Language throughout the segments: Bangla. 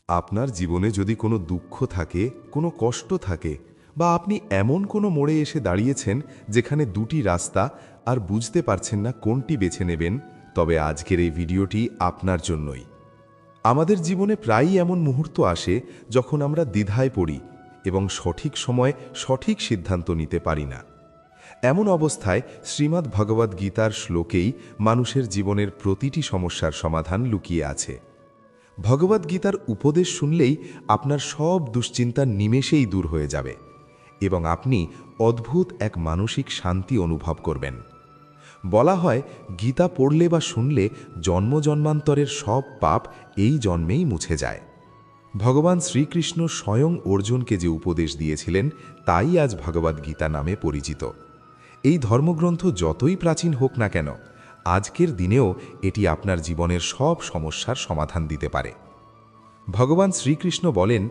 আপনার জীবনে যদি কোনো দুঃখ থাকে, কোনো কষ্ট থাকে, বা আপনি এমন কোনো মোড়ে এসে দাঁড়িয়েছেন যেখানে দুটি রাস্তা আর বুঝতে পারছেন না কোনটি বেছে নেবেন, তবে আজকের এই ভিডিওটি আপনার জন্যই। আমাদের জীবনে প্রায়ই এমন মুহূর্ত আসে যখন আমরা দ্বিধায় পড়ি এবং সঠিক সময়ে সঠিক সিদ্ধান্ত নিতে পারি না। এমন অবস্থায় শ্রীমদ্ ভগবদ্ গীতার শ্লোকেই মানুষের জীবনের প্রতিটি সমস্যার সমাধান লুকিয়ে আছে। ভগবদ্গীতার উপদেশ শুনলেই আপনার সব দুশ্চিন্তা নিমেষেই দূর হয়ে যাবে এবং আপনি অদ্ভুত এক মানসিক শান্তি অনুভব করবেন। বলা হয়, গীতা পড়লে বা শুনলে জন্ম জন্মান্তরের সব পাপ এই জন্মেই মুছে যায়। ভগবান শ্রীকৃষ্ণ স্বয়ং অর্জুনকে যে উপদেশ দিয়েছিলেন তাই আজ ভগবদ্গীতা নামে পরিচিত। এই ধর্মগ্রন্থ যতই প্রাচীন হোক না কেন, আজকের দিনেও এটি আপনার জীবনের সব সমস্যার সমাধান দিতে পারে। ভগবান শ্রীকৃষ্ণ বলেন,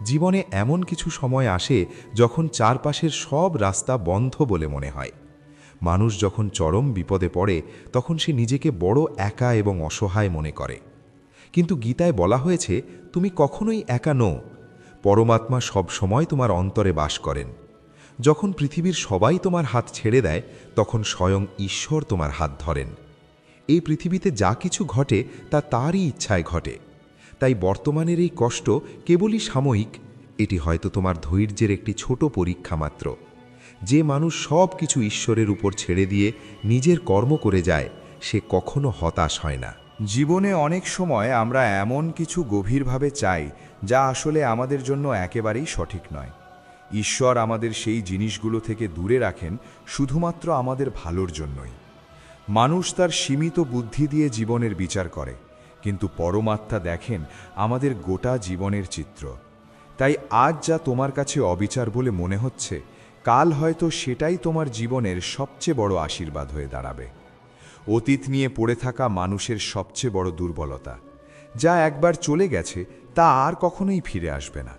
জীবনে এমন কিছু সময় আসে যখন চারপাশের সব রাস্তা বন্ধ বলে মনে হয়। মানুষ যখন চরম বিপদে পড়ে তখন সে নিজেকে বড় একা এবং অসহায় মনে করে। কিন্তু গীতায় বলা হয়েছে, তুমি কখনোই একা নও। পরমাত্মা সব সময় তোমার অন্তরে বাস করেন। যখন পৃথিবীর সবাই তোমার হাত ছেড়ে দেয়, তখন স্বয়ং ঈশ্বর তোমার হাত ধরেন। এই পৃথিবীতে যা কিছু ঘটে তা তারই ইচ্ছায় ঘটে। তাই বর্তমানের এই কষ্ট কেবলই সাময়িক, এটি হয়তো তোমার ধৈর্যের একটি ছোট পরীক্ষা মাত্র। যে মানুষ সব কিছু ঈশ্বরের উপর ছেড়ে দিয়ে নিজের কর্ম করে যায়, সে কখনো হতাশ হয় না। জীবনে অনেক সময় আমরা এমন কিছু গভীরভাবে চাই যা আসলে আমাদের জন্য একেবারেই সঠিক নয়। ঈশ্বর আমাদের সেই জিনিসগুলো থেকে দূরে রাখেন শুধুমাত্র আমাদের ভালোর জন্যই। মানুষ তার সীমিত বুদ্ধি দিয়ে জীবনের বিচার করে, কিন্তু পরমাত্মা দেখেন আমাদের গোটা জীবনের চিত্র। তাই আজ যা তোমার কাছে অবিচার বলে মনে হচ্ছে, কাল হয়তো সেটাই তোমার জীবনের সবচেয়ে বড় আশীর্বাদ হয়ে দাঁড়াবে। অতীত নিয়ে পড়ে থাকা মানুষের সবচেয়ে বড় দুর্বলতা, যা একবার চলে গেছে তা আর কখনোই ফিরে আসবে না।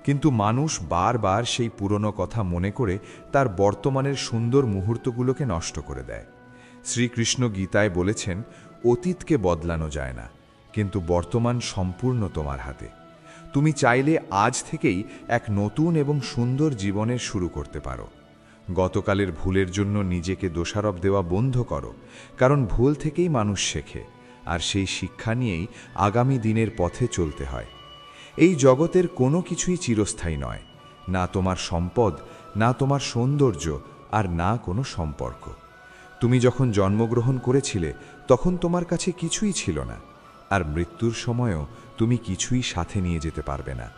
কিন্তু মানুষ বারবার সেই পুরনো কথা মনে করে তার বর্তমানের সুন্দর মুহূর্তগুলোকে নষ্ট করে দেয়। শ্রীকৃষ্ণ গীতায় বলেছেন, অতীতকে বদলানো যায় না, কিন্তু বর্তমান সম্পূর্ণ তোমার হাতে। তুমি চাইলে আজ থেকেই এক নতুন এবং সুন্দর জীবনের শুরু করতে পারো। গতকালের ভুলের জন্য নিজেকে দোষারোপ দেওয়া বন্ধ করো, কারণ ভুল থেকেই মানুষ শেখে, আর সেই শিক্ষা নিয়েই আগামী দিনের পথে চলতে হয়। এই জগতের কোনো কিছুই চিরস্থায়ী নয়, না তোমার সম্পদ, না তোমার সৌন্দর্য, আর না কোনো সম্পর্ক। তুমি যখন জন্মগ্রহণ করেছিলে তখন তোমার কাছে কিছুই ছিল না, আর মৃত্যুর সময়ও তুমি কিছুই সাথে নিয়ে যেতে পারবে না।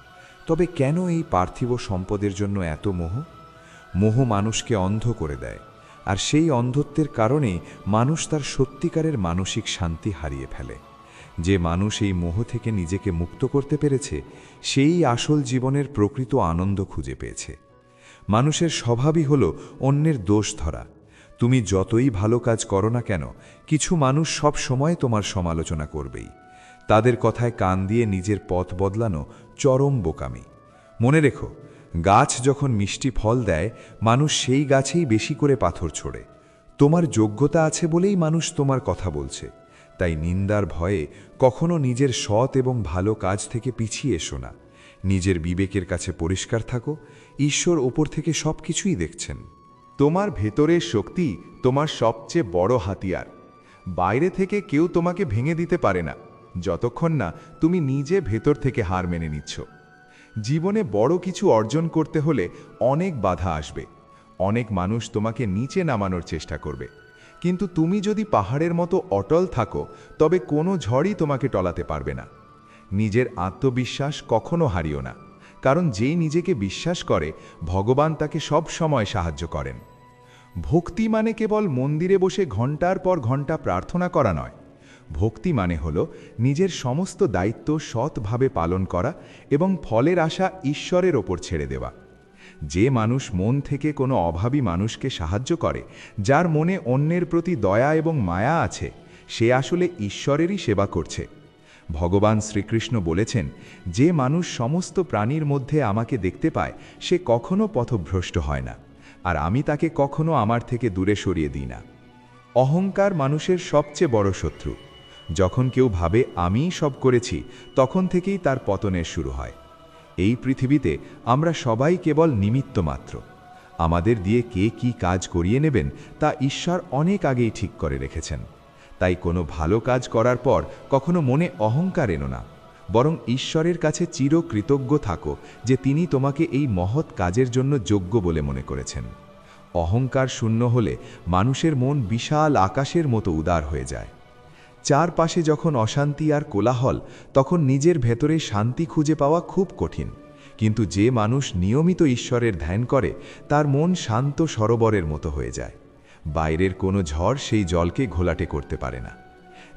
তবে কেন এই পার্থিব সম্পদের জন্য এত মোহ? মোহ মানুষকে অন্ধ করে দেয়, আর সেই অন্ধত্বের কারণে মানুষ তার সত্যিকারের মানসিক শান্তি হারিয়ে ফেলে। যে মানুষ এই মোহ থেকে নিজেকে মুক্ত করতে পেরেছে, সেই আসল জীবনের প্রকৃত আনন্দ খুঁজে পেয়েছে। মানুষের স্বভাবই হলো অন্যের দোষ ধরা। তুমি যতই ভালো কাজ করো না কেন, কিছু মানুষ সব সময় তোমার সমালোচনা করবেই। তাদের কথায় কান দিয়ে নিজের পথ বদলানো চরম বোকামি। মনে রেখো, গাছ যখন মিষ্টি ফল দেয়, মানুষ সেই গাছেই বেশি করে পাথর ছোড়ে। তোমার যোগ্যতা আছে বলেই মানুষ তোমার কথা বলছে। তাই নিন্দার ভয়ে কখনো নিজের সৎ এবং ভালো কাজ থেকে পিছিয়ে এসো না। নিজের বিবেকের কাছে পরিষ্কার থাকো, ঈশ্বর ওপর থেকে সব কিছুই দেখছেন। তোমার ভেতরের শক্তি তোমার সবচেয়ে বড় হাতিয়ার। বাইরে থেকে কেউ তোমাকে ভেঙে দিতে পারে না, যতক্ষণ না তুমি নিজে ভেতর থেকে হার মেনে নিচ্ছ। জীবনে বড় কিছু অর্জন করতে হলে অনেক বাধা আসবে, অনেক মানুষ তোমাকে নিচে নামানোর চেষ্টা করবে। কিন্তু তুমি যদি পাহাড়ের মতো অটল থাকো, তবে কোনো ঝড়ই তোমাকে টলাতে পারবে না। নিজের আত্মবিশ্বাস কখনো হারিও না, কারণ যেই নিজেকে বিশ্বাস করে, ভগবান তাকে সব সময় সাহায্য করেন। ভক্তি মানে কেবল মন্দিরে বসে ঘন্টার পর ঘন্টা প্রার্থনা করা নয়। ভক্তি মানে হলো নিজের সমস্ত দায়িত্ব সৎভাবে পালন করা এবং ফলের আশা ঈশ্বরের ওপর ছেড়ে দেওয়া। যে মানুষ মন থেকে কোনো অভাবী মানুষকে সাহায্য করে, যার মনে অন্যের প্রতি দয়া এবং মায়া আছে, সে আসলে ঈশ্বরেরই সেবা করছে। ভগবান শ্রীকৃষ্ণ বলেছেন, যে মানুষ সমস্ত প্রাণীর মধ্যে আমাকে দেখতে পায়, সে কখনো পথভ্রষ্ট হয় না, আর আমি তাকে কখনো আমার থেকে দূরে সরিয়ে দিই না। অহংকার মানুষের সবচেয়ে বড় শত্রু। যখন কেউ ভাবে আমিই সব করেছি, তখন থেকেই তার পতনের শুরু হয়। এই পৃথিবীতে আমরা সবাই কেবল নিমিত্ত মাত্র। আমাদের দিয়ে কে কি কাজ করিয়ে নেবেন তা ঈশ্বর অনেক আগেই ঠিক করে রেখেছেন। তাই কোনো ভালো কাজ করার পর কখনো মনে অহংকার এনো না, বরং ঈশ্বরের কাছে চিরকৃতজ্ঞ থাকো যে তিনি তোমাকে এই মহৎ কাজের জন্য যোগ্য বলে মনে করেছেন। অহংকার শূন্য হলে মানুষের মন বিশাল আকাশের মতো উদার হয়ে যায়। চারপাশে যখন অশান্তি আর কোলাহল, তখন নিজের ভেতরে শান্তি খুঁজে পাওয়া খুব কঠিন। কিন্তু যে মানুষ নিয়মিত ঈশ্বরের ধ্যান করে, তার মন শান্ত সরোবরের মতো হয়ে যায়। বাইরের কোনো ঝড় সেই জলকে ঘোলাটে করতে পারে না।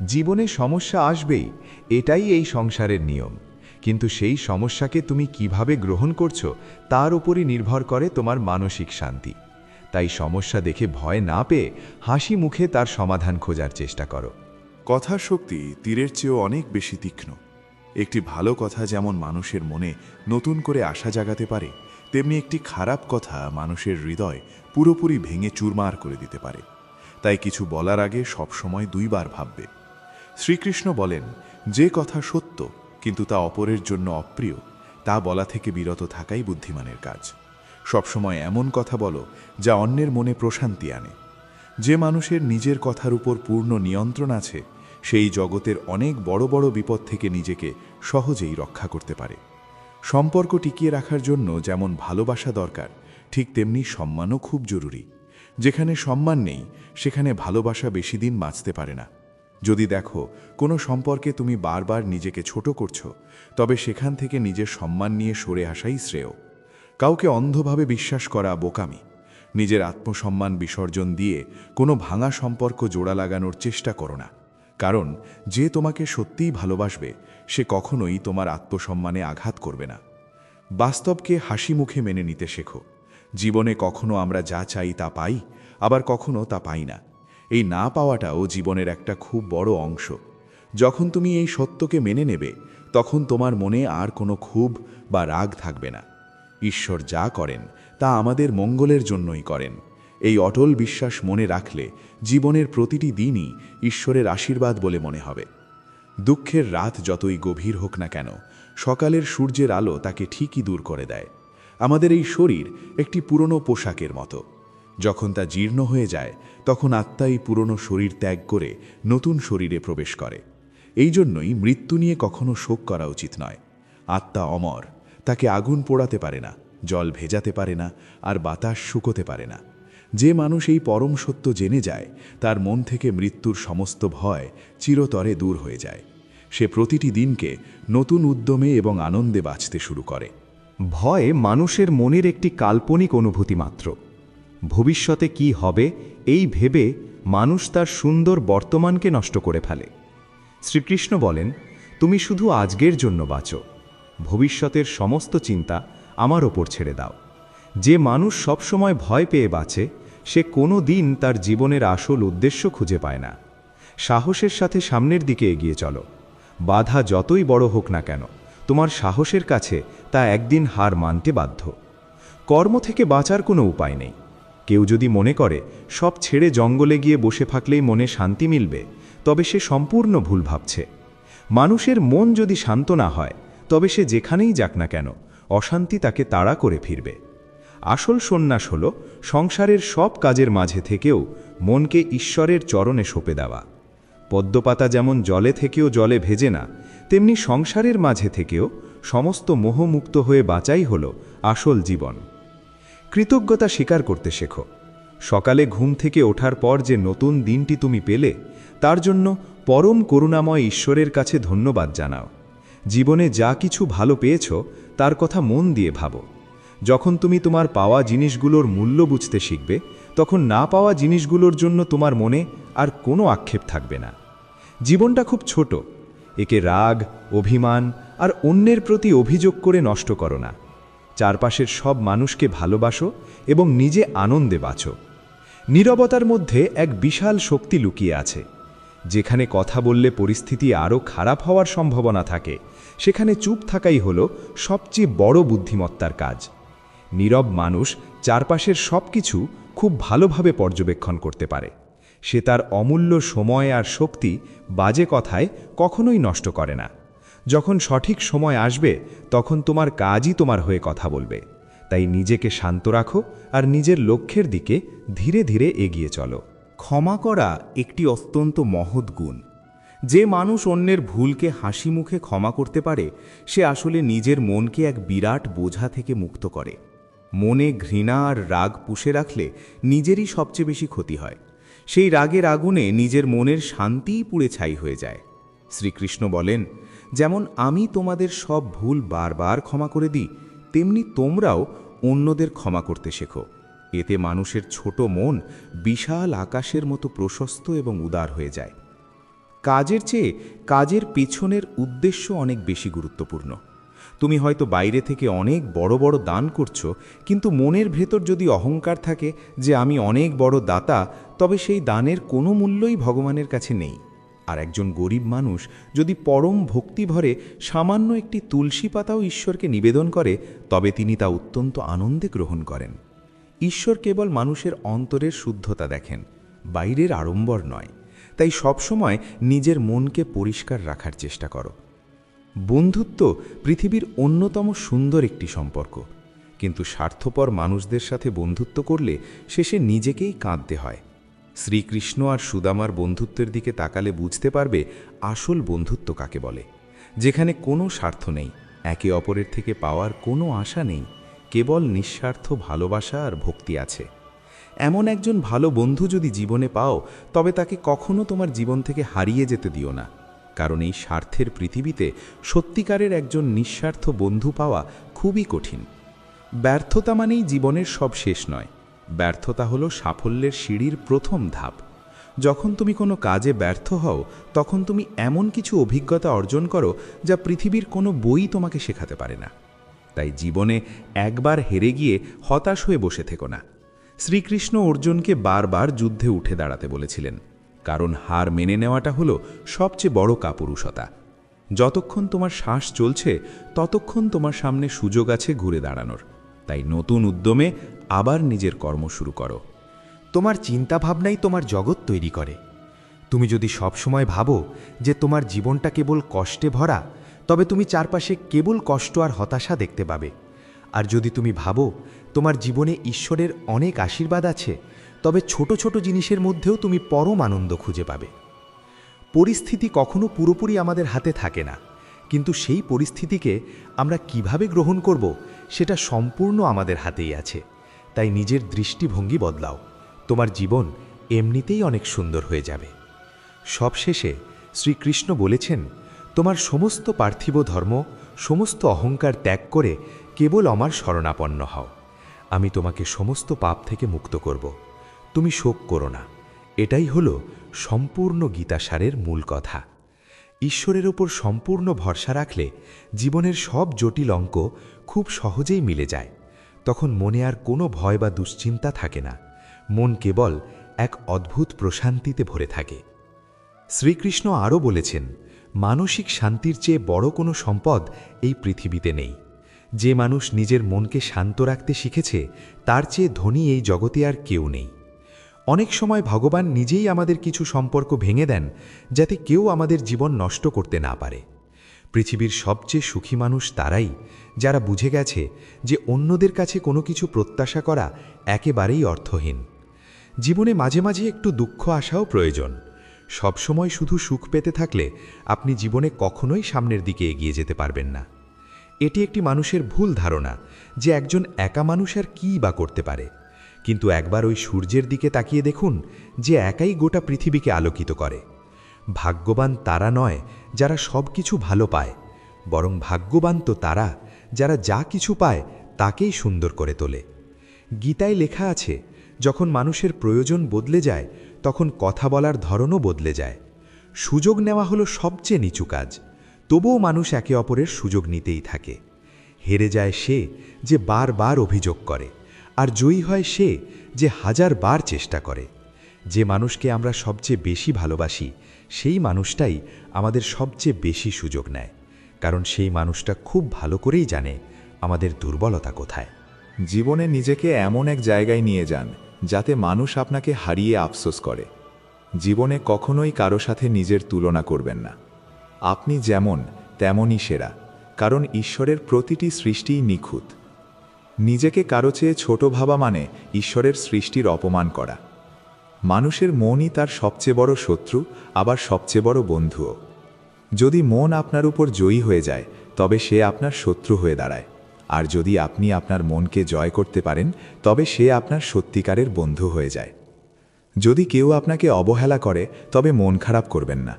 জীবনে সমস্যা আসবেই, এটাই এই সংসারের নিয়ম। কিন্তু সেই সমস্যাকে তুমি কিভাবে গ্রহণ করছো তার উপরই নির্ভর করে তোমার মানসিক শান্তি। তাই সমস্যা দেখে ভয় না পেয়ে হাসি মুখে তার সমাধান খোঁজার চেষ্টা করো। কথার শক্তি তীরের চেয়েও অনেক বেশি তীক্ষ্ণ। একটি ভালো কথা যেমন মানুষের মনে নতুন করে আশা জাগাতে পারে, তেমনি একটি খারাপ কথা মানুষের হৃদয় পুরোপুরি ভেঙে চুরমার করে দিতে পারে। তাই কিছু বলার আগে সবসময় দুইবার ভাববে। শ্রীকৃষ্ণ বলেন, যে কথা সত্য কিন্তু তা অপরের জন্য অপ্রিয়, তা বলা থেকে বিরত থাকাই বুদ্ধিমানের কাজ। সবসময় এমন কথা বলো যা অন্যের মনে প্রশান্তি আনে। যে মানুষের নিজের কথার উপর পূর্ণ নিয়ন্ত্রণ আছে, সেই জগতের অনেক বড় বড় বিপদ থেকে নিজেকে সহজেই রক্ষা করতে পারে। সম্পর্ক টিকিয়ে রাখার জন্য যেমন ভালোবাসা দরকার, ঠিক তেমনি সম্মানও খুব জরুরি। যেখানে সম্মান নেই, সেখানে ভালোবাসা বেশি দিন বাঁচতে পারে না। যদি দেখো কোনো সম্পর্কে তুমি বারবার নিজেকে ছোট করছো, তবে সেখান থেকে নিজের সম্মান নিয়ে সরে আসাই শ্রেয়। কাউকে অন্ধভাবে বিশ্বাস করা বোকামি। নিজের আত্মসম্মান বিসর্জন দিয়ে কোনো ভাঙা সম্পর্ক জোড়া লাগানোর চেষ্টা করো না। কারণ যে তোমাকে সত্যিই ভালোবাসবে, সে কখনোই তোমার আত্মসম্মানে আঘাত করবে না। বাস্তবকে হাসি মুখে মেনে নিতে শেখো। জীবনে কখনো আমরা যা চাই তা পাই, আবার কখনো তা পাই না। এই না পাওয়াটাও জীবনের একটা খুব বড় অংশ। যখন তুমি এই সত্যকে মেনে নেবে, তখন তোমার মনে আর কোনো ক্ষোভ বা রাগ থাকবে না। ঈশ্বর যা করেন তা আমাদের মঙ্গলের জন্যই করেন। এই অটল বিশ্বাস মনে রাখলে জীবনের প্রতিটি দিনই ঈশ্বরের আশীর্বাদ বলে মনে হবে। দুঃখের রাত যতই গভীর হোক না কেন, সকালের সূর্যের আলো তাকে ঠিকই দূর করে দেয়। আমাদের এই শরীর একটি পুরনো পোশাকের মতো। যখন তা জীর্ণ হয়ে যায়, তখন আত্মা এই পুরনো শরীর ত্যাগ করে নতুন শরীরে প্রবেশ করে। এই জন্যই মৃত্যু নিয়ে কখনো শোক করা উচিত নয়। আত্মা অমর, তাকে আগুন পোড়াতে পারে না, জল ভেজাতে পারে না, আর বাতাস শুকোতে পারে না। যে মানুষ এই পরম সত্য জেনে যায়, তার মন থেকে মৃত্যুর সমস্ত ভয় চিরতরে দূর হয়ে যায়। সে প্রতিটি দিনকে নতুন উদ্যমে এবং আনন্দে বাঁচতে শুরু করে। ভয় মানুষের মনের একটি কাল্পনিক অনুভূতি মাত্র। ভবিষ্যতে কি হবে এই ভেবে মানুষ তার সুন্দর বর্তমানকে নষ্ট করে ফেলে। শ্রীকৃষ্ণ বলেন, তুমি শুধু আজকের জন্য বাঁচো, ভবিষ্যতের সমস্ত চিন্তা আমার ওপর ছেড়ে দাও। যে মানুষ সবসময় ভয় পেয়ে বাঁচে, সে কোনো দিন তার জীবনের আসল উদ্দেশ্য খুঁজে পায় না। সাহসের সাথে সামনের দিকে এগিয়ে চলো। বাধা যতই বড় হোক না কেন, তোমার সাহসের কাছে তা একদিন হার মানতে বাধ্য। কর্ম থেকে বাঁচার কোনো উপায় নেই। কেউ যদি মনে করে সব ছেড়ে জঙ্গলে গিয়ে বসে থাকলেই মনে শান্তি মিলবে, তবে সে সম্পূর্ণ ভুল ভাবছে। মানুষের মন যদি শান্ত না হয়, তবে সে যেখানেই যাক না কেন, অশান্তি তাকে তাড়া করে ফিরবে। আসল সন্ন্যাস হল সংসারের সব কাজের মাঝে থেকেও মনকে ঈশ্বরের চরণে সঁপে দেওয়া। পদ্মপাতা যেমন জলে থেকেও জলে ভেজে না, তেমনি সংসারের মাঝে থেকেও সমস্ত মোহমুক্ত হয়ে বাঁচাই হল আসল জীবন। কৃতজ্ঞতা স্বীকার করতে শেখো। সকালে ঘুম থেকে ওঠার পর যে নতুন দিনটি তুমি পেলে, তার জন্য পরম করুণাময় ঈশ্বরের কাছে ধন্যবাদ জানাও। জীবনে যা কিছু ভালো পেয়েছ, তার কথা মন দিয়ে ভাবো। যখন তুমি তোমার পাওয়া জিনিসগুলোর মূল্য বুঝতে শিখবে, তখন না পাওয়া জিনিসগুলোর জন্য তোমার মনে আর কোনো আক্ষেপ থাকবে না। জীবনটা খুব ছোট, একে রাগ, অভিমান আর অন্যের প্রতি অভিযোগ করে নষ্ট করো না। চারপাশের সব মানুষকে ভালোবাসো এবং নিজে আনন্দে বাঁচো। নীরবতার মধ্যে এক বিশাল শক্তি লুকিয়ে আছে। যেখানে কথা বললে পরিস্থিতি আরও খারাপ হওয়ার সম্ভাবনা থাকে, সেখানে চুপ থাকাই হলো সবচেয়ে বড় বুদ্ধিমত্তার কাজ। নীরব মানুষ চারপাশের সব কিছু খুব ভালোভাবে পর্যবেক্ষণ করতে পারে। সে তার অমূল্য সময় আর শক্তি বাজে কথায় কখনোই নষ্ট করে না। যখন সঠিক সময় আসবে তখন তোমার কাজই তোমার হয়ে কথা বলবে। তাই নিজেকে শান্ত রাখো আর নিজের লক্ষ্যের দিকে ধীরে ধীরে এগিয়ে চলো। ক্ষমা করা একটি অত্যন্ত মহৎ গুণ। যে মানুষ অন্যের ভুলকে হাসি মুখে ক্ষমা করতে পারে সে আসলে নিজের মনকে এক বিরাট বোঝা থেকে মুক্ত করে। মনে ঘৃণা আর রাগ পুষে রাখলে নিজেরই সবচেয়ে বেশি ক্ষতি হয়। সেই রাগের আগুনে নিজের মনের শান্তিই পুড়ে ছাই হয়ে যায়। শ্রীকৃষ্ণ বলেন, যেমন আমি তোমাদের সব ভুল বারবার ক্ষমা করে দিই, তেমনি তোমরাও অন্যদের ক্ষমা করতে শেখো। এতে মানুষের ছোট মন বিশাল আকাশের মতো প্রশস্ত এবং উদার হয়ে যায়। কাজের চেয়ে কাজের পেছনের উদ্দেশ্য অনেক বেশি গুরুত্বপূর্ণ। তুমি হয়তো বাইরে থেকে অনেক বড় বড় দান করছো, কিন্তু মনের ভেতর যদি অহংকার থাকে যে আমি অনেক বড় দাতা, তবে সেই দানের কোনো মূল্যই ভগবানের কাছে নেই। আর একজন গরিব মানুষ যদি পরম ভক্তিভরে সামান্য একটি তুলসী পাতাও ঈশ্বরকে নিবেদন করে, তবে তিনি তা অত্যন্ত আনন্দে গ্রহণ করেন। ঈশ্বর কেবল মানুষের অন্তরের শুদ্ধতা দেখেন, বাইরের আড়ম্বর নয়। তাই সবসময় নিজের মনকে পরিষ্কার রাখার চেষ্টা করো। বন্ধুত্ব পৃথিবীর অন্যতম সুন্দর একটি সম্পর্ক, কিন্তু স্বার্থপর মানুষদের সাথে বন্ধুত্ব করলে শেষে নিজেকেই কাঁদতে হয়। শ্রীকৃষ্ণ আর সুদামার বন্ধুত্বের দিকে তাকালে বুঝতে পারবে আসল বন্ধুত্ব কাকে বলে, যেখানে কোনো স্বার্থ নেই, একে অপরের থেকে পাওয়ার কোনো আশা নেই, কেবল নিঃস্বার্থ ভালোবাসা আর ভক্তি আছে। এমন একজন ভালো বন্ধু যদি জীবনে পাও, তবে তাকে কখনো তোমার জীবন থেকে হারিয়ে যেতে দিও না, কারণ এই স্বার্থের পৃথিবীতে সত্যিকারের একজন নিঃস্বার্থ বন্ধু পাওয়া খুবই কঠিন। ব্যর্থতা মানেই জীবনের সব শেষ নয়, ব্যর্থতা হলো সাফল্যের সিঁড়ির প্রথম ধাপ। যখন তুমি কোনো কাজে ব্যর্থ হও, তখন তুমি এমন কিছু অভিজ্ঞতা অর্জন করো যা পৃথিবীর কোনো বই তোমাকে শেখাতে পারে না। তাই জীবনে একবার হেরে গিয়ে হতাশ হয়ে বসে থেকো না। শ্রীকৃষ্ণ অর্জুনকে বারবার যুদ্ধে উঠে দাঁড়াতে বলেছিলেন, কারণ হার মেনে নেওয়াটা হলো সবচেয়ে বড় কাপুরুষতা। যতক্ষণ তোমার শ্বাস চলছে ততক্ষণ তোমার সামনে সুযোগ আছে ঘুরে দাঁড়ানোর। তাই নতুন উদ্যমে আবার নিজের কর্ম শুরু করো। তোমার চিন্তাভাবনাই তোমার জগৎ তৈরি করে। তুমি যদি সবসময় ভাবো যে তোমার জীবনটা কেবল কষ্টে ভরা, তবে তুমি চারপাশে কেবল কষ্ট আর হতাশা দেখতে পাবে। আর যদি তুমি ভাবো তোমার জীবনে ঈশ্বরের অনেক আশীর্বাদ আছে, তবে ছোট ছোট জিনিসের মধ্যেও তুমি পরম আনন্দ খুঁজে পাবে। পরিস্থিতি কখনো পুরোপুরি আমাদের হাতে থাকে না, কিন্তু সেই পরিস্থিতিকে আমরা কিভাবে গ্রহণ করব সেটা সম্পূর্ণ আমাদের হাতেই আছে। তাই নিজের দৃষ্টিভঙ্গি বদলাও, তোমার জীবন এমনিতেই অনেক সুন্দর হয়ে যাবে। সবশেষে শ্রীকৃষ্ণ বলেছেন, তোমার সমস্ত পার্থিব ধর্ম, সমস্ত অহংকার ত্যাগ করে কেবল আমার শরণাপন্ন হও। আমি তোমাকে সমস্ত পাপ থেকে মুক্ত করব। তুমি শোক করো না। এটাই হলো সম্পূর্ণ গীতাসারের মূল কথা। ঈশ্বরের ওপর সম্পূর্ণ ভরসা রাখলে জীবনের সব জটিল অঙ্ক খুব সহজেই মিলে যায়। তখন মনে আর কোনো ভয় বা দুশ্চিন্তা থাকে না, মন কেবল এক অদ্ভুত প্রশান্তিতে ভরে থাকে। শ্রীকৃষ্ণ আরও বলেছেন, মানসিক শান্তির চেয়ে বড় কোনো সম্পদ এই পৃথিবীতে নেই। যে মানুষ নিজের মনকে শান্ত রাখতে শিখেছে, তার চেয়ে ধনী এই জগতে আর কেউ নেই। অনেক সময় ভগবান নিজেই আমাদের কিছু সম্পর্ক ভেঙে দেন, যাতে কেউ আমাদের জীবন নষ্ট করতে না পারে। পৃথিবীর সবচেয়ে সুখী মানুষ তারাই, যারা বুঝে গেছে যে অন্যদের কাছে কোনো কিছু প্রত্যাশা করা একেবারেই অর্থহীন। জীবনে মাঝে মাঝে একটু দুঃখ আসাও প্রয়োজন। সবসময় শুধু সুখ পেতে থাকলে আপনি জীবনে কখনোই সামনের দিকে এগিয়ে যেতে পারবেন না। এটি একটি মানুষের ভুল ধারণা যে একজন একা মানুষ আর কী বা করতে পারে। কিন্তু একবার ওই সূর্যের দিকে তাকিয়ে দেখুন, যে একাই গোটা পৃথিবীকে আলোকিত করে। ভাগ্যবান তারা নয় যারা সব কিছু ভালো পায়, বরং ভাগ্যবান তো তারা যারা যা কিছু পায় তাকেই সুন্দর করে তোলে। গীতায় লেখা আছে, যখন মানুষের প্রয়োজন বদলে যায় তখন কথা বলার ধরনও বদলে যায়। সুযোগ নেওয়া হলো সবচেয়ে নিচু কাজ, তবুও মানুষ একে অপরের সুযোগ নিতেই থাকে। হেরে যায় সে যে বারবার অভিযোগ করে, আর জয়ী হয় সে যে হাজারবার চেষ্টা করে। যে মানুষকে আমরা সবচেয়ে বেশি ভালোবাসি, সেই মানুষটাই আমাদের সবচেয়ে বেশি সুযোগ নেয়, কারণ সেই মানুষটা খুব ভালো করেই জানে আমাদের দুর্বলতা কোথায়। জীবনে নিজেকে এমন এক জায়গায় নিয়ে যান যাতে মানুষ আপনাকে হারিয়ে আফসোস করে। জীবনে কখনোই কারো সাথে নিজের তুলনা করবেন না। আপনি যেমন তেমনই সেরা, কারণ ঈশ্বরের প্রতিটি সৃষ্টিই নিখুঁত। নিজেকে কারো চেয়ে ছোট ভাবা মানে ঈশ্বরের সৃষ্টির অপমান করা। মানুষের মনই তার সবচেয়ে বড় শত্রু, আবার সবচেয়ে বড় বন্ধুও। যদি মন আপনার উপর জয়ী হয়ে যায়, তবে সে আপনার শত্রু হয়ে দাঁড়ায়, আর যদি আপনি আপনার মনকে জয় করতে পারেন, তবে সে আপনার সত্যিকারের বন্ধু হয়ে যায়। যদি কেউ আপনাকে অবহেলা করে, তবে মন খারাপ করবেন না,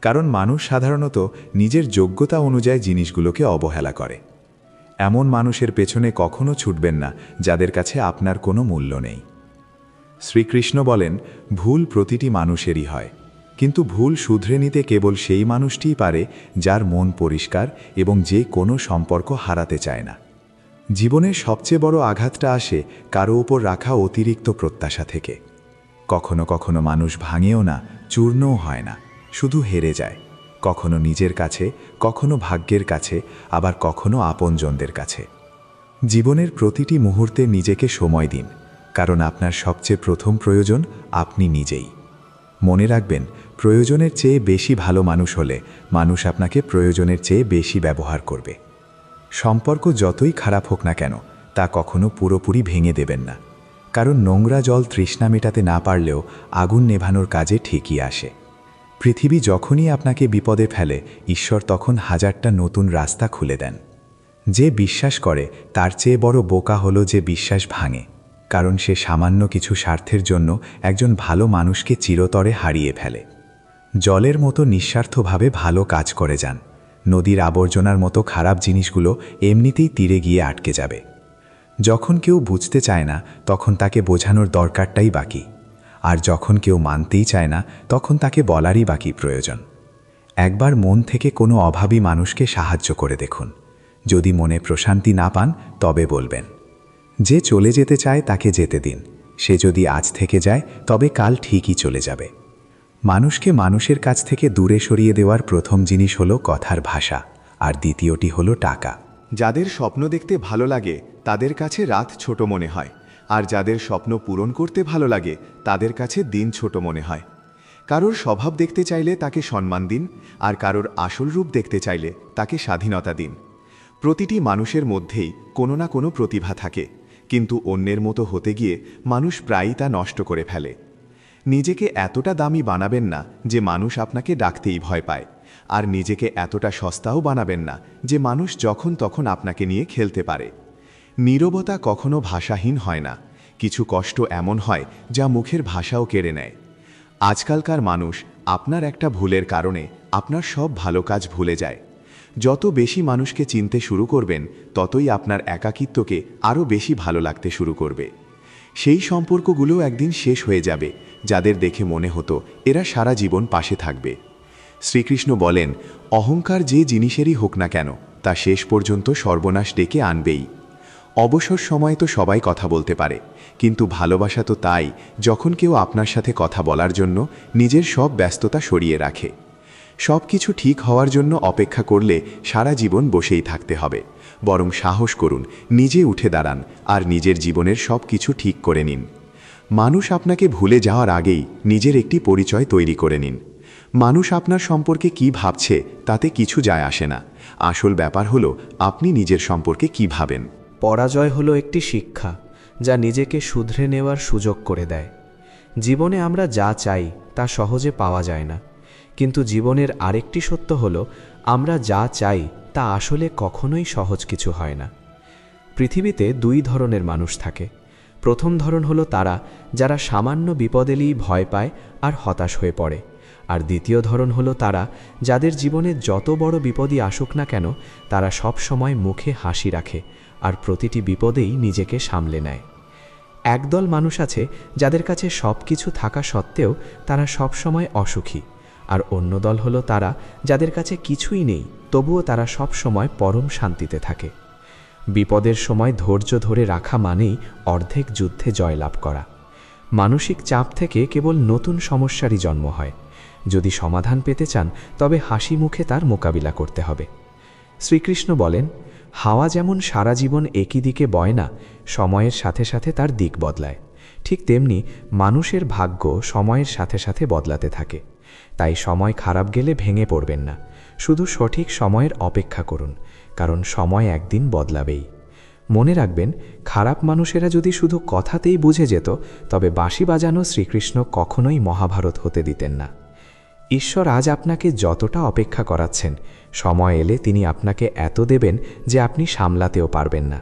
কারণ মানুষ সাধারণত নিজের যোগ্যতা অনুযায়ী জিনিসগুলোকে অবহেলা করে। এমন মানুষের পেছনে কখনো ছুটবেন না যাদের কাছে আপনার কোনো মূল্য নেই। শ্রীকৃষ্ণ বলেন, ভুল প্রতিটি মানুষেরই হয়, কিন্তু ভুল শুধরে নিতে কেবল সেই মানুষটিই পারে যার মন পরিষ্কার এবং যে কোনো সম্পর্ক হারাতে চায় না। জীবনের সবচেয়ে বড় আঘাতটা আসে কারো উপর রাখা অতিরিক্ত প্রত্যাশা থেকে। কখনো কখনো মানুষ ভাঙেও না, চূর্ণও হয় না, শুধু হেরে যায়, কখনো নিজের কাছে, কখনো ভাগ্যের কাছে, আবার কখনো আপনজনদের কাছে। জীবনের প্রতিটি মুহূর্তে নিজেকে সময় দিন, কারণ আপনার সবচেয়ে প্রথম প্রয়োজন আপনি নিজেই। মনে রাখবেন, প্রয়োজনের চেয়ে বেশি ভালো মানুষ হলে মানুষ আপনাকে প্রয়োজনের চেয়ে বেশি ব্যবহার করবে। সম্পর্ক যতই খারাপ হোক না কেন, তা কখনো পুরোপুরি ভেঙে দেবেন না, কারণ নোংরা জল তৃষ্ণা মেটাতে না পারলেও আগুন নেভানোর কাজে ঠিকই আসে। পৃথিবী যখনই আপনাকে বিপদে ফেলে, ঈশ্বর তখন হাজারটা নতুন রাস্তা খুলে দেন। যে বিশ্বাস করে তার চেয়ে বড় বোকা হলো যে বিশ্বাস ভাঙে, কারণ সে সামান্য কিছু স্বার্থের জন্য একজন ভালো মানুষকে চিরতরে হারিয়ে ফেলে। জলের মতো নিঃস্বার্থভাবে ভালো কাজ করে যান। নদীর আবর্জনার মতো খারাপ জিনিসগুলো এমনিতেই তীরে গিয়ে আটকে যাবে। যখন কেউ বুঝতে চায় না, তখন তাকে বোঝানোর দরকারটাই বাকি, আর যখন কেউ মানতেই চায় না, তখন তাকে বলারই বাকি প্রয়োজন। একবার মন থেকে কোনো অভাবী মানুষকে সাহায্য করে দেখুন। যদি মনে প্রশান্তি না পান, তবে বলবেন। যে চলে যেতে চায় তাকে যেতে দিন। সে যদি আজ থেকে যায়, তবে কাল ঠিকই চলে যাবে। মানুষকে মানুষের কাছ থেকে দূরে সরিয়ে দেওয়ার প্রথম জিনিস হলো কথার ভাষা, আর দ্বিতীয়টি হলো টাকা। যাদের স্বপ্ন দেখতে ভালো লাগে তাদের কাছে রাত ছোট মনে হয়, আর যাদের স্বপ্ন পূরণ করতে ভালো লাগে তাদের কাছে দিন ছোট মনে হয়। কারোর স্বভাব দেখতে চাইলে তাকে সম্মান দিন, আর কারোর আসল রূপ দেখতে চাইলে তাকে স্বাধীনতা দিন। প্রতিটি মানুষের মধ্যেই কোনো না কোনো প্রতিভা থাকে, কিন্তু অন্যের মতো হতে গিয়ে মানুষ প্রায়ই তা নষ্ট করে ফেলে। নিজেকে এতটা দামি বানাবেন না যে মানুষ আপনাকে ডাকতেই ভয় পায়, আর নিজেকে এতটা সস্তাও বানাবেন না যে মানুষ যখন তখন আপনাকে নিয়ে খেলতে পারে। নীরবতা কখনো ভাষাহীন হয় না, কিছু কষ্ট এমন হয় যা মুখের ভাষাও কেড়ে নেয়। আজকালকার মানুষ আপনার একটা ভুলের কারণে আপনার সব ভালো কাজ ভুলে যায়। যত বেশি মানুষকে চিনতে শুরু করবেন, ততই আপনার একাকিত্বকে আরও বেশি ভালো লাগতে শুরু করবে। সেই সম্পর্কগুলো একদিন শেষ হয়ে যাবে যাদের দেখে মনে হতো এরা সারা জীবন পাশে থাকবে। শ্রীকৃষ্ণ বলেন, অহংকার যে জিনিসেরই হোক না কেন, তা শেষ পর্যন্ত সর্বনাশ ডেকে আনবেই। অবসর সময় তো সবাই কথা বলতে পারে, কিন্তু ভালোবাসা তো তাই যখন কেউ আপনার সাথে কথা বলার জন্য নিজের সব ব্যস্ততা সরিয়ে রাখে। সব কিছু ঠিক হওয়ার জন্য অপেক্ষা করলে সারা জীবন বসেই থাকতে হবে, বরং সাহস করুন, নিজে উঠে দাঁড়ান, আর নিজের জীবনের সব কিছু ঠিক করে নিন। মানুষ আপনাকে ভুলে যাওয়ার আগেই নিজের একটি পরিচয় তৈরি করে নিন। মানুষ আপনার সম্পর্কে কি ভাবছে তাতে কিছু যায় আসে না, আসল ব্যাপার হলো আপনি নিজের সম্পর্কে কি ভাবেন। পরাজয় হলো একটি শিক্ষা, যা নিজেকে শুধরে নেওয়ার সুযোগ করে দেয়। জীবনে আমরা যা চাই তা সহজে পাওয়া যায় না, কিন্তু জীবনের আরেকটি সত্য হলো, আমরা যা চাই তা আসলে কখনোই সহজ কিছু হয় না। পৃথিবীতে দুই ধরনের মানুষ থাকে। প্রথম ধরন হলো তারা যারা সামান্য বিপদ এলেই ভয় পায় আর হতাশ হয়ে পড়ে, আর দ্বিতীয় ধরন হলো তারা যাদের জীবনে যত বড় বিপদই আসুক না কেন, তারা সব সময় মুখে হাসি রাখে আর প্রতিটি বিপদেই নিজেকে সামলে নেয়। একদল মানুষ আছে যাদের কাছে সব কিছু থাকা সত্ত্বেও তারা সব সময় অসুখী, আর অন্য দল হলো তারা যাদের কাছে কিছুই নেই, তবুও তারা সব সময় পরম শান্তিতে থাকে। বিপদের সময় ধৈর্য ধরে রাখা মানেই অর্ধেক যুদ্ধে জয়লাভ করা। মানসিক চাপ থেকে কেবল নতুন সমস্যারই জন্ম হয়। যদি সমাধান পেতে চান, তবে হাসি মুখে তার মোকাবিলা করতে হবে। শ্রীকৃষ্ণ বলেন, হাওয়া যেমন সারা জীবন একই দিকে বয় না, সময়ের সাথে সাথে তার দিক বদলায়। ঠিক তেমনি মানুষের ভাগ্য সময়ের সাথে সাথে বদলাতে থাকে। তাই সময় খারাপ গেলে ভেঙে পড়বেন না, শুধু সঠিক সময়ের অপেক্ষা করুন, কারণ সময় একদিন বদলাবেই। মনে রাখবেন, খারাপ মানুষেরা যদি শুধু কথাতেই বুঝে যেত, তবে বাঁশি বাজানো শ্রীকৃষ্ণ কখনোই মহাভারত হতে দিতেন না। ঈশ্বর আজ আপনাকে যতটা অপেক্ষা করাচ্ছেন, সময় এলে তিনি আপনাকে এত দেবেন যে আপনি সামলাতেও পারবেন না।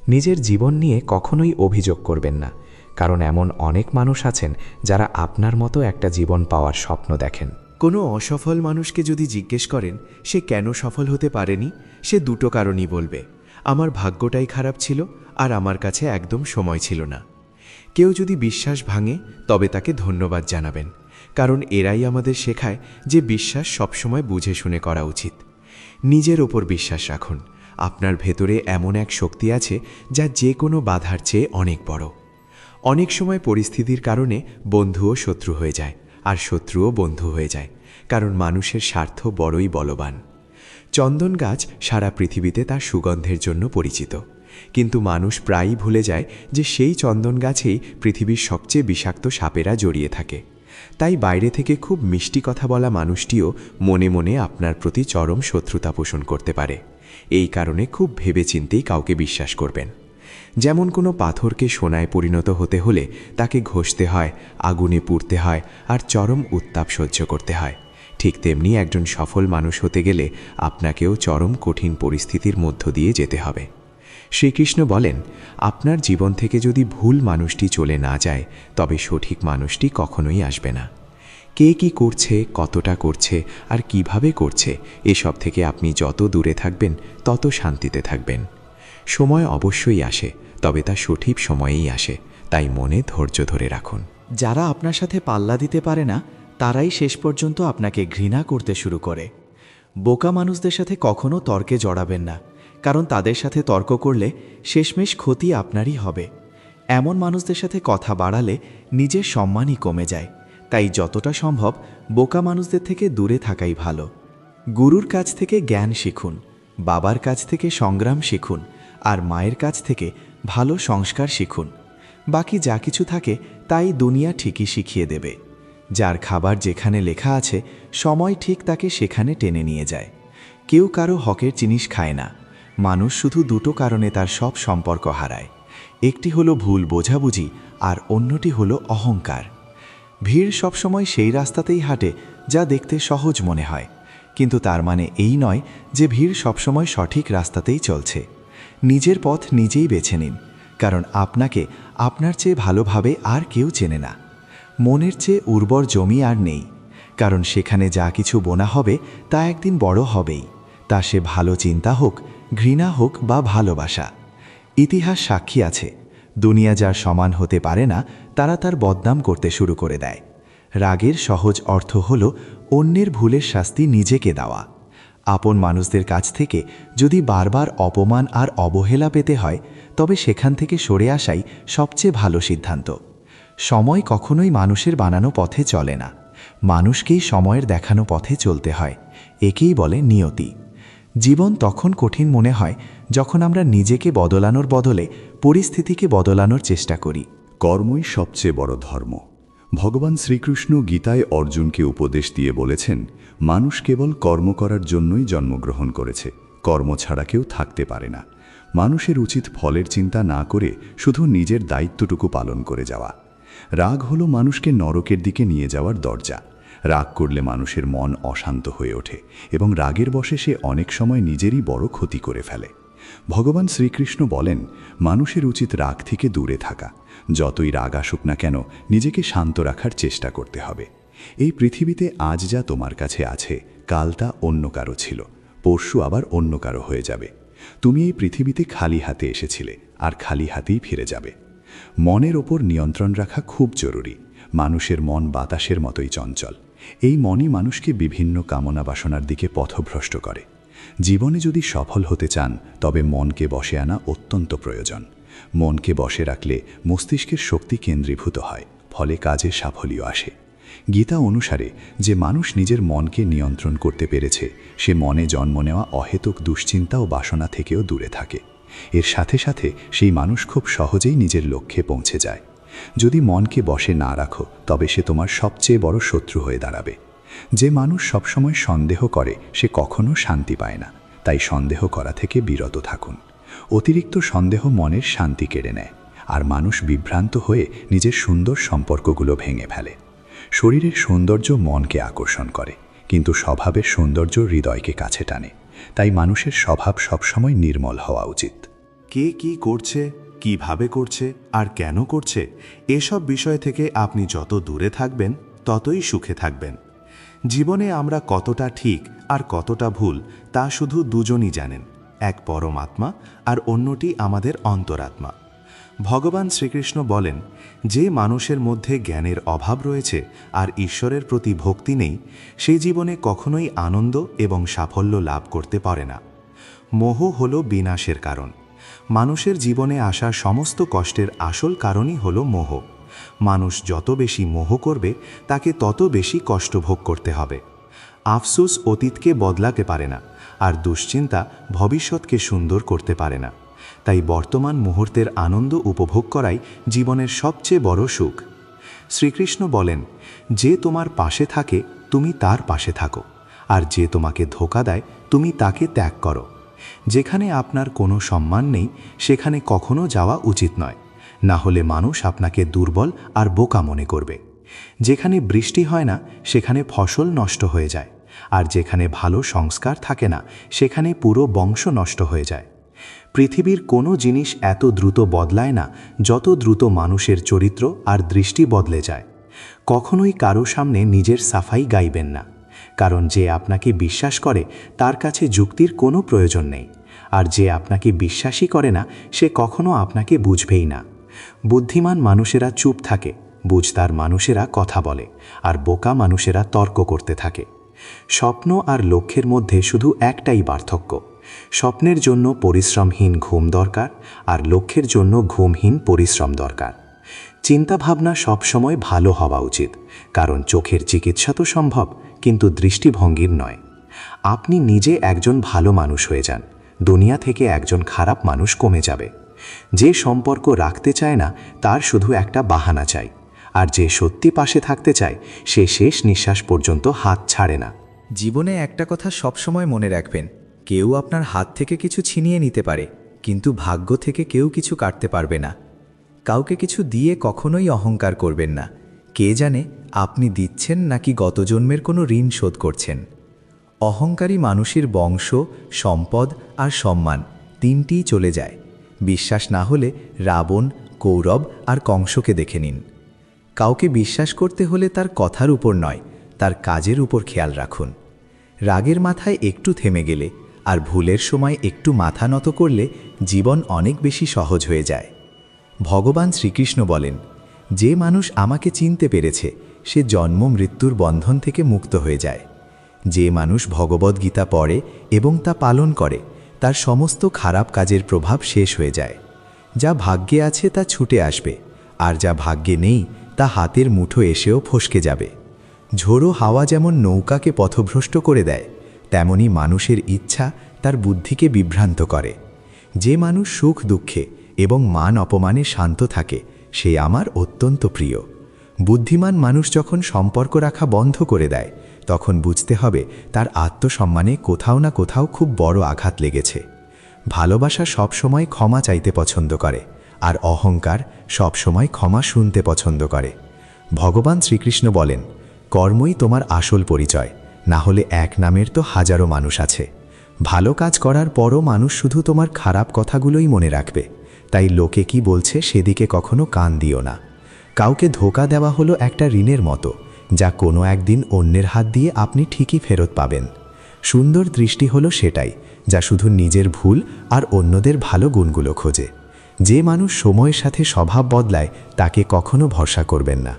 নিজের জীবন নিয়ে কখনোই অভিযোগ করবেন না, কারণ এমন অনেক মানুষ আছেন যারা আপনার মতো একটা জীবন পাওয়ার স্বপ্ন দেখেন। কোনো অসফল মানুষকে যদি জিজ্ঞেস করেন সে কেন সফল হতে পারেনি, সে দুটো কারণই বলবে, আমার ভাগ্যটাই খারাপ ছিল আর আমার কাছে একদম সময় ছিল না। কেউ যদি বিশ্বাস ভাঙে তবে তাকে ধন্যবাদ জানাবেন, কারণ এরাই আমাদের শেখায় যে বিশ্বাস সবসময় বুঝে শুনে করা উচিত। নিজের ওপর বিশ্বাস রাখুন, আপনার ভেতরে এমন এক শক্তি আছে যা যে কোনো বাধার চেয়ে অনেক বড়। অনেক সময় পরিস্থিতির কারণে বন্ধুও শত্রু হয়ে যায়, আর শত্রুও বন্ধু হয়ে যায়, কারণ মানুষের স্বার্থ বড়ই বলবান। চন্দন গাছ সারা পৃথিবীতে তার সুগন্ধের জন্য পরিচিত, কিন্তু মানুষ প্রায়ই ভুলে যায় যে সেই চন্দন গাছেই পৃথিবীর সবচেয়ে বিষাক্ত সাপেরা জড়িয়ে থাকে। তাই বাইরে থেকে খুব মিষ্টি কথা বলা মানুষটিও মনে মনে আপনার প্রতি চরম শত্রুতা পোষণ করতে পারে। এই কারণে খুব ভেবেচিন্তেই কাউকে বিশ্বাস করবেন। যেমন কোনো পাথরকে সোনায় পরিণত হতে হলে তাকে ঘষতে হয়, আগুনে পুড়তে হয় আর চরম উত্তাপ সহ্য করতে হয়, ঠিক তেমনি একজন সফল মানুষ হতে গেলে আপনাকেও চরম কঠিন পরিস্থিতির মধ্য দিয়ে যেতে হবে। শ্রীকৃষ্ণ বলেন, আপনার জীবন থেকে যদি ভুল মানুষটি চলে না যায়, তবে সঠিক মানুষটি কখনোই আসবে না। কে কি করছে, কতটা করছে আর কিভাবে করছে, এসব থেকে আপনি যত দূরে থাকবেন তত শান্তিতে থাকবেন। সময় অবশ্যই আসে, তবে তা সঠিক সময়েই আসে, তাই মনে ধৈর্য ধরে রাখুন। যারা আপনার সাথে পাল্লা দিতে পারে না তারাই শেষ পর্যন্ত আপনাকে ঘৃণা করতে শুরু করে। বোকা মানুষদের সাথে কখনো তর্কে জড়াবেন না, কারণ তাদের সাথে তর্ক করলে শেষমেশ ক্ষতি আপনারই হবে। এমন মানুষদের সাথে কথা বাড়ালে নিজের সম্মানই কমে যায়, তাই যতটা সম্ভব বোকা মানুষদের থেকে দূরে থাকাই ভালো। গুরুর কাছ থেকে জ্ঞান শিখুন, বাবার কাছ থেকে সংগ্রাম শিখুন, আর মায়ের কাছ থেকে ভালো সংস্কার শিখুন। বাকি যা কিছু থাকে তাই দুনিয়া ঠিকই শিখিয়ে দেবে। যার খাবার যেখানে লেখা আছে, সময় ঠিক তাকে সেখানে টেনে নিয়ে যায়। কেউ কারো হকের জিনিস খায় না। মানুষ শুধু দুটো কারণে তার সব সম্পর্ক হারায়, একটি হলো ভুল বোঝাবুঝি আর অন্যটি হলো অহংকার। ভিড় সবসময় সেই রাস্তাতেই হাঁটে যা দেখতে সহজ মনে হয়, কিন্তু তার মানে এই নয় যে ভিড় সবসময় সঠিক রাস্তাতেই চলছে। নিজের পথ নিজেই বেছে নিন, কারণ আপনাকে আপনার চেয়ে ভালোভাবে আর কেউ চেনে না। মনের চেয়ে উর্বর জমি আর নেই, কারণ সেখানে যা কিছু বোনা হবে তা একদিন বড় হবেই, তা সে ভালো চিন্তা হোক, ঘৃণা হোক বা ভালোবাসা। ইতিহাস সাক্ষী আছে, দুনিয়া যার সমান হতে পারে না তারা তার বদনাম করতে শুরু করে দেয়। রাগের সহজ অর্থ হল অন্যের ভুলের শাস্তি নিজেকে দেওয়া। আপন মানুষদের কাছ থেকে যদি বারবার অপমান আর অবহেলা পেতে হয়, তবে সেখান থেকে সরে আসাই সবচেয়ে ভালো সিদ্ধান্ত। সময় কখনোই মানুষের বানানো পথে চলে না, মানুষকেই সময়ের দেখানো পথে চলতে হয়। একেই বলে নিয়তি। জীবন তখন কঠিন মনে হয় যখন আমরা নিজেকে বদলানোর বদলে পরিস্থিতিকে বদলানোর চেষ্টা করি। কর্মই সবচেয়ে বড় ধর্ম। ভগবান শ্রীকৃষ্ণ গীতায় অর্জুনকে উপদেশ দিয়ে বলেছেন, মানুষ কেবল কর্ম করার জন্যই জন্মগ্রহণ করেছে, কর্ম ছাড়া কেউ থাকতে পারে না। মানুষের উচিত ফলের চিন্তা না করে শুধু নিজের দায়িত্বটুকু পালন করে যাওয়া। রাগ হলো মানুষকে নরকের দিকে নিয়ে যাওয়ার দরজা। রাগ করলে মানুষের মন অশান্ত হয়ে ওঠে এবং রাগের বশে সে অনেক সময় নিজেরই বড় ক্ষতি করে ফেলে। ভগবান শ্রীকৃষ্ণ বলেন, মানুষের উচিত রাগ থেকে দূরে থাকা। যতই রাগ আসুক না কেন, নিজেকে শান্ত রাখার চেষ্টা করতে হবে। এই পৃথিবীতে আজ যা তোমার কাছে আছে, কাল তা অন্য কারো ছিল, পরশু আবার অন্য কারো হয়ে যাবে। তুমি এই পৃথিবীতে খালি হাতে এসেছিলে আর খালি হাতেই ফিরে যাবে। মনের ওপর নিয়ন্ত্রণ রাখা খুব জরুরি। মানুষের মন বাতাসের মতোই চঞ্চল। এই মনই মানুষকে বিভিন্ন কামনা বাসনার দিকে পথভ্রষ্ট করে। জীবনে যদি সফল হতে চান, তবে মনকে বশে আনা অত্যন্ত প্রয়োজন। মনকে বশে রাখলে মস্তিষ্কের শক্তি কেন্দ্রীভূত হয়, ফলে কাজে সাফল্য আসে। গীতা অনুসারে যে মানুষ নিজের মনকে নিয়ন্ত্রণ করতে পেরেছে, সে মনে জন্ম নেওয়া অহেতুক দুশ্চিন্তা ও বাসনা থেকেও দূরে থাকে। এর সাথে সাথে সেই মানুষ খুব সহজেই নিজের লক্ষ্যে পৌঁছে যায়। যদি মনকে বশে না রাখো তবে সে তোমার সবচেয়ে বড় শত্রু হয়ে দাঁড়াবে। যে মানুষ সবসময় সন্দেহ করে সে কখনো শান্তি পায় না, তাই সন্দেহ করা থেকে বিরত থাকুন। অতিরিক্ত সন্দেহ মনের শান্তি কেড়ে নেয়, আর মানুষ বিভ্রান্ত হয়ে নিজের সুন্দর সম্পর্কগুলো ভেঙে ফেলে। শরীরের সৌন্দর্য মনকে আকর্ষণ করে, কিন্তু স্বভাবের সৌন্দর্য হৃদয়কে কাছে টানে। তাই মানুষের স্বভাব সবসময় নির্মল হওয়া উচিত। কে কি করছে, কিভাবে করছে আর কেন করছে, এসব বিষয় থেকে আপনি যত দূরে থাকবেন ততই সুখে থাকবেন। জীবনে আমরা কতটা ঠিক আর কতটা ভুল তা শুধু দুজনই জানেন, এক পরমাত্মা আর অন্যটি আমাদের অন্তরাত্মা। ভগবান শ্রীকৃষ্ণ বলেন, যে মানুষের মধ্যে জ্ঞানের অভাব রয়েছে আর ঈশ্বরের প্রতি ভক্তি নেই, সে জীবনে কখনোই আনন্দ এবং সাফল্য লাভ করতে পারে না। মোহ হল বিনাশের কারণ। মানুষের জীবনে আসা সমস্ত কষ্টের আসল কারণই হল মোহ। মানুষ যত বেশি মোহ করবে তাকে তত বেশি কষ্ট ভোগ করতে হবে। আফসোস অতীতকে বদলাতে পারে না, আর দুশ্চিন্তা ভবিষ্যৎকে সুন্দর করতে পারে না। তাই বর্তমান মুহূর্তের আনন্দ উপভোগ করাই জীবনের সবচেয়ে বড় সুখ। শ্রীকৃষ্ণ বলেন, যে তোমার পাশে থাকে তুমি তার পাশে থাকো, আর যে তোমাকে ধোঁকা দেয় তুমি তাকে ত্যাগ করো। যেখানে আপনার কোনো সম্মান নেই সেখানে কখনো যাওয়া উচিত নয়, না হলে মানুষ আপনাকে দুর্বল আর বোকা মনে করবে। যেখানে বৃষ্টি হয় না সেখানে ফসল নষ্ট হয়ে যায়, আর যেখানে ভালো সংস্কার থাকে না সেখানে পুরো বংশ নষ্ট হয়ে যায়। পৃথিবীর কোনো জিনিস এত দ্রুত বদলায় না যত দ্রুত মানুষের চরিত্র আর দৃষ্টি বদলে যায়। কখনোই কারো সামনে নিজের সাফাই গাইবেন না, কারণ যে আপনাকে বিশ্বাস করে তার কাছে যুক্তির কোনো প্রয়োজন নেই, আর যে আপনাকে বিশ্বাসই করে না সে কখনো আপনাকে বুঝবেই না। বুদ্ধিমান মানুষেরা চুপ থাকে, বুঝতার মানুষেরা কথা বলে, আর বোকা মানুষেরা তর্ক করতে থাকে। স্বপ্ন আর লক্ষ্যের মধ্যে শুধু একটাই পার্থক্য, স্বপ্নের জন্য পরিশ্রমহীন ঘুম দরকার, আর লক্ষ্যের জন্য ঘুমহীন পরিশ্রম দরকার। চিন্তাভাবনা সবসময় ভালো হওয়া উচিত, কারণ চোখের চিকিৎসা তো সম্ভব, কিন্তু দৃষ্টিভঙ্গির নয়। আপনি নিজে একজন ভালো মানুষ হয়ে যান, দুনিয়া থেকে একজন খারাপ মানুষ কমে যাবে। যে সম্পর্ক রাখতে চায় না তার শুধু একটা বাহানা চাই, আর যে সত্যি পাশে থাকতে চায় সে শেষ নিঃশ্বাস পর্যন্ত হাত ছাড়ে না। জীবনে একটা কথা সবসময় মনে রাখবেন, কেউ আপনার হাত থেকে কিছু ছিনিয়ে নিতে পারে, কিন্তু ভাগ্য থেকে কেউ কিছু কাটতে পারবে না। কাউকে কিছু দিয়ে কখনোই অহংকার করবেন না। কে জানে আপনি দিচ্ছেন নাকি গত জন্মের কোনো ঋণ শোধ করছেন। অহংকারী মানুষের বংশ, সম্পদ আর সম্মান তিনটিই চলে যায়। বিশ্বাস না হলে রাবণ, কৌরব আর কংসকে দেখে নিন। কাউকে বিশ্বাস করতে হলে তার কথার উপর নয়, তার কাজের উপর খেয়াল রাখুন। রাগের মাথায় একটু থেমে গেলে আর ভুলের সময় একটু মাথা নত করলে জীবন অনেক বেশি সহজ হয়ে যায়। ভগবান শ্রীকৃষ্ণ বলেন, যে মানুষ আমাকে চিনতে পেরেছে সে জন্ম মৃত্যুর বন্ধন থেকে মুক্ত হয়ে যায়। যে মানুষ ভগবদ্গীতা পড়ে এবং তা পালন করে তার সমস্ত খারাপ কাজের প্রভাব শেষ হয়ে যায়। যা ভাগ্যে আছে তা ছুটে আসবে, আর যা ভাগ্যে নেই তা হাতের মুঠো এসেও ফসকে যাবে। ঝোড়ো হাওয়া যেমন নৌকাকে পথভ্রষ্ট করে দেয়, তেমনি মানুষের ইচ্ছা তার বুদ্ধিকে বিভ্রান্ত করে। যে মানুষ সুখ দুঃখে এবং মান অপমানে শান্ত থাকে সে আমার অত্যন্ত প্রিয়। বুদ্ধিমান মানুষ যখন সম্পর্ক রাখা বন্ধ করে দেয় তখন বুঝতে হবে তার আত্মসম্মানে কোথাও না কোথাও খুব বড় আঘাত লেগেছে। ভালোবাসা সবসময় ক্ষমা চাইতে পছন্দ করে, আর অহংকার সবসময় ক্ষমা শুনতে পছন্দ করে। ভগবান শ্রীকৃষ্ণ বলেন, কর্মই তোমার আসল পরিচয়, না হলে এক নামের তো হাজারো মানুষ আছে। ভালো কাজ করার পরও মানুষ শুধু তোমার খারাপ কথাগুলোই মনে রাখবে, তাই লোকে কি বলছে সেদিকে কখনো কান দিও না। কাউকে ধোঁকা দেওয়া হলো একটা ঋণের মতো, যা কোনো একদিন অন্যের হাত দিয়ে আপনি ঠিকই ফেরত পাবেন। সুন্দর দৃষ্টি হলো সেটাই যা শুধু নিজের ভুল আর অন্যদের ভালো গুণগুলো খোঁজে। যে মানুষ সময়ের সাথে স্বভাব বদলায় তাকে কখনো ভরসা করবেন না।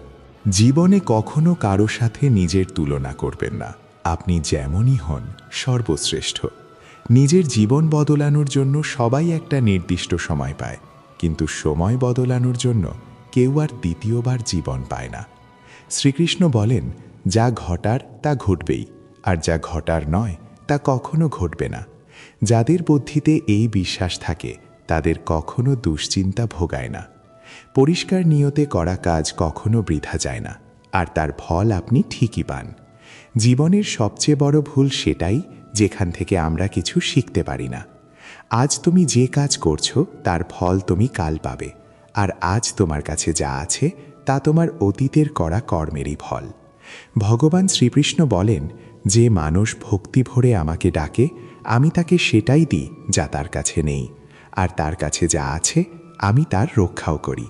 জীবনে কখনো কারো সাথে নিজের তুলনা করবেন না। আপনি যেমনই হন সর্বশ্রেষ্ঠ। নিজের জীবন বদলানোর জন্য সবাই একটা নির্দিষ্ট সময় পায়, কিন্তু সময় বদলানোর জন্য কেউ আর দ্বিতীয়বার জীবন পায় না। শ্রীকৃষ্ণ বলেন, যা ঘটার তা ঘটবেই, আর যা ঘটার নয় তা কখনো ঘটবে না। যাদের বুদ্ধিতে এই বিশ্বাস থাকে তাদের কখনো দুশ্চিন্তা ভোগায় না। পরিষ্কার নিয়তে করা কাজ কখনো বৃথা যায় না, আর তার ফল আপনি ঠিকই পান। জীবনের সবচেয়ে বড় ভুল সেটাই যেখান থেকে আমরা কিছু শিখতে পারি না। আজ তুমি যে কাজ করছো তার ফল তুমি কাল পাবে, আর আজ তোমার কাছে যা আছে তা তোমার অতীতের করা কর্মেরই ফল। ভগবান শ্রীকৃষ্ণ বলেন, যে মানুষ ভক্তি ভরে আমাকে ডাকে আমি তাকে সেটাই দিই যা তার কাছে নেই, আর তার কাছে যা আছে আমি তার রক্ষাও করি।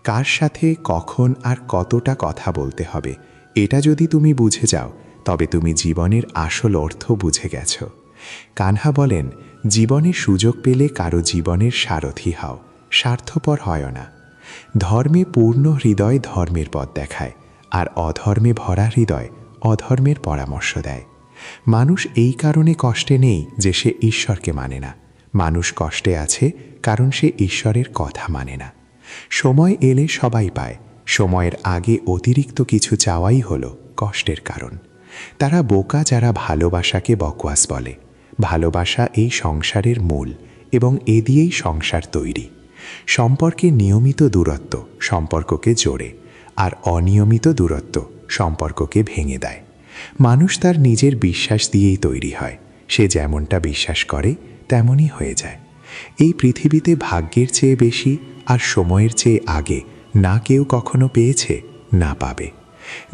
কার সাথে কখন আর কতটা কথা বলতে হবে এটা যদি তুমি বুঝে যাও, তবে তুমি জীবনের আসল অর্থ বুঝে গেছ। কানহা বলেন, জীবনে সুযোগ পেলে কারো জীবনের সারথি হও, স্বার্থপর হয় না। ধর্মে পূর্ণ হৃদয় ধর্মের পথ দেখায়, আর অধর্মে ভরা হৃদয় অধর্মের পরামর্শ দেয়। মানুষ এই কারণে কষ্টে নেই যে সে ঈশ্বরকে মানে না, মানুষ কষ্টে আছে কারণ সে ঈশ্বরের কথা মানে না। সময় এলে সবাই পায়, সময়ের আগে অতিরিক্ত কিছু চাওয়াই হলো কষ্টের কারণ। তারা বোকা যারা ভালোবাসাকে বকওয়াস বলে। ভালোবাসা এই সংসারের মূল, এবং এ দিয়েই সংসার তৈরি। সম্পর্কে নিয়মিত দূরত্ব সম্পর্ককে জোড়ে, আর অনিয়মিত দূরত্ব সম্পর্ককে ভেঙে দেয়। মানুষ তার নিজের বিশ্বাস দিয়েই তৈরি হয়, সে যেমনটা বিশ্বাস করে তেমনই হয়ে যায়। এই পৃথিবীতে ভাগ্যের চেয়ে বেশি আর সময়ের চেয়ে আগে না কেউ কখনো পেয়েছে, না পাবে।